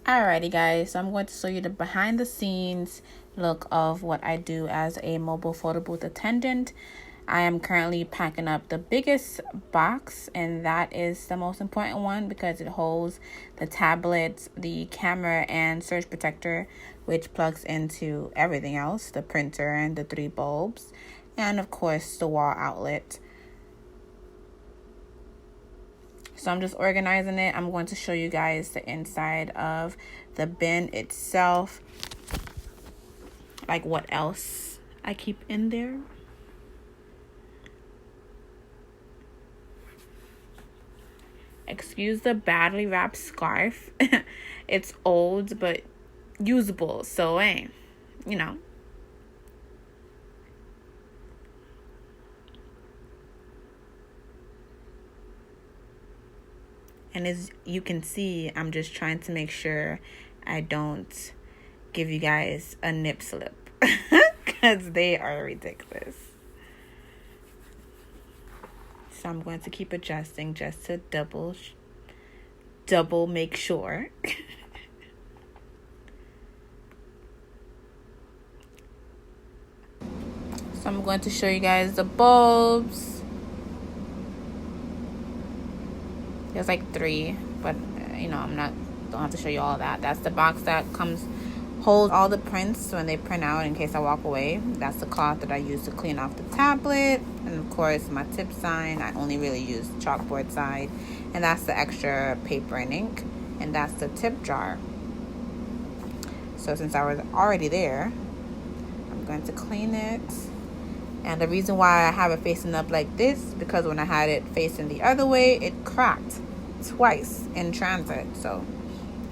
Alrighty guys, so I'm going to show you the behind the scenes look of what I do as a mobile photo booth attendant. I am currently packing up the biggest box, and that is the most important one because it holds the tablet, the camera, and surge protector, which plugs into everything else, the printer and the 3 bulbs, and of course the wall outlet. So I'm just organizing it. I'm going to show you guys the inside of the bin itself, like what else I keep in there. Excuse the badly wrapped scarf. It's old but usable, so you know. And as you can see, I'm just trying to make sure I don't give you guys a nip slip because they are ridiculous. So I'm going to keep adjusting just to double make sure. So I'm going to show you guys the bulbs. There's like 3, but don't have to show you all that. That's the box that holds all the prints when they print out in case I walk away. That's the cloth that I use to clean off the tablet. And of course my tip sign, I only really use chalkboard side. And that's the extra paper and ink. And that's the tip jar. So since I was already there, I'm going to clean it. And the reason why I have it facing up like this, because when I had it facing the other way, it cracked twice in transit. So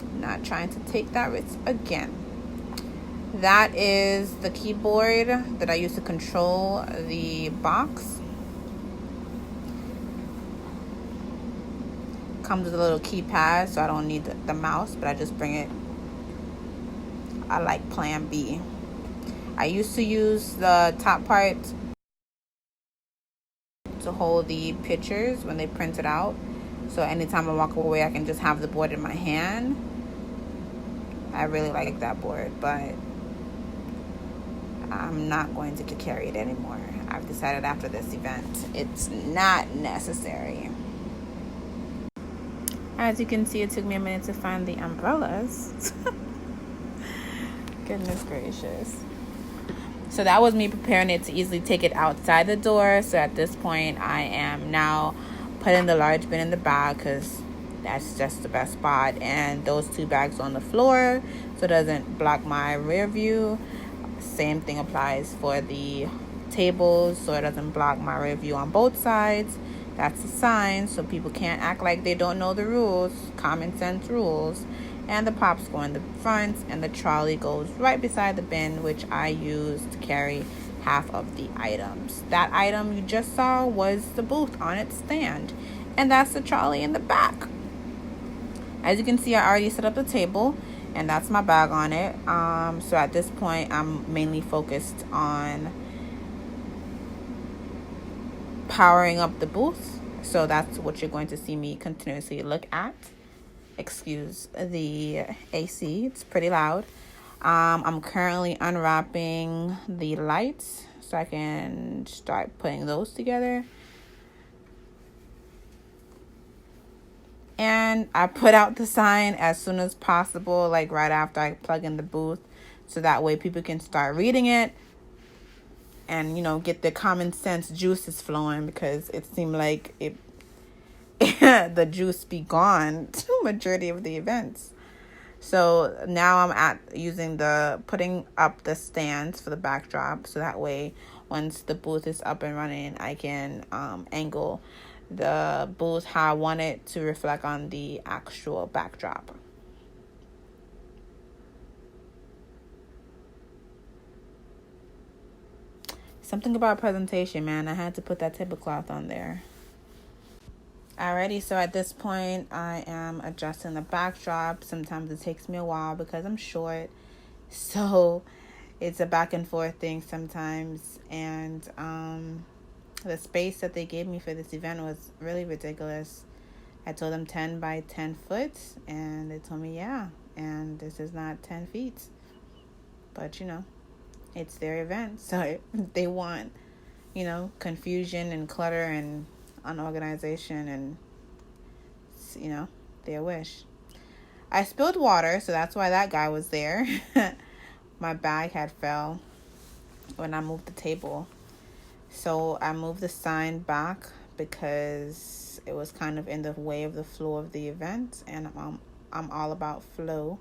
I'm not trying to take that risk again. That is the keyboard that I use to control the box. Comes with a little keypad, so I don't need the mouse, but I just bring it. I like Plan B. I used to use the top part to hold the pictures when they print it out. So anytime I walk away, I can just have the board in my hand. I really like that board, but I'm not going to carry it anymore. I've decided after this event, it's not necessary. As you can see, it took me a minute to find the umbrellas. Goodness gracious. So that was me preparing it to easily take it outside the door. So at this point, I am now putting the large bin in the bag because that's just the best spot. And those 2 bags on the floor so it doesn't block my rear view. Same thing applies for the tables so it doesn't block my rear view on both sides. That's a sign so people can't act like they don't know the rules, common sense rules. And the pops go in the front, and the trolley goes right beside the bin, which I use to carry half of the items. That item you just saw was the booth on its stand, and that's the trolley in the back. As you can see, I already set up the table, and that's my bag on it. So at this point, I'm mainly focused on powering up the booth. So that's what you're going to see me continuously look at. Excuse the AC, it's pretty loud. I'm currently unwrapping the lights so I can start putting those together. And I put out the sign as soon as possible, like right after I plug in the booth, so that way people can start reading it and get their common sense juices flowing, because it seemed like the juice be gone to majority of the events. So now I'm putting up the stands for the backdrop, so that way once the booth is up and running, I can angle the booth how I want it to reflect on the actual backdrop. Something about presentation, man. I had to put that tablecloth on there. Alrighty, so at this point, I am adjusting the backdrop. Sometimes it takes me a while because I'm short. So it's a back and forth thing sometimes. And the space that they gave me for this event was really ridiculous. I told them 10 by 10 foot, and they told me, yeah, and this is not 10 feet. But, it's their event. So if they want, confusion and clutter and unorganization and, their wish. I spilled water, so that's why that guy was there. My bag had fell when I moved the table. So I moved the sign back because it was kind of in the way of the flow of the event, and I'm all about flow.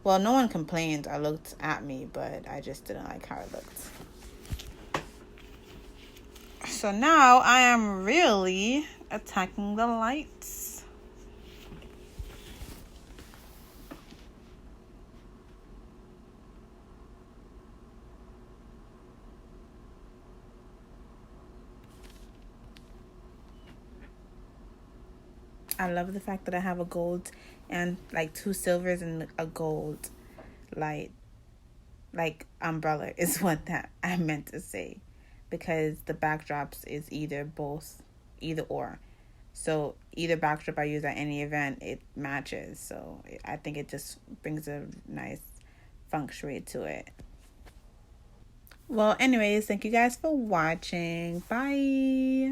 Well, no one complained or looked at me, but I just didn't like how it looked. So now I am really attacking the lights. I love the fact that I have a gold and like 2 silvers and a gold light. Like umbrella is what that I meant to say. Because the backdrops is either or. So either backdrop I use at any event, it matches. So I think it just brings a nice feng shui to it. Well, anyways, thank you guys for watching. Bye.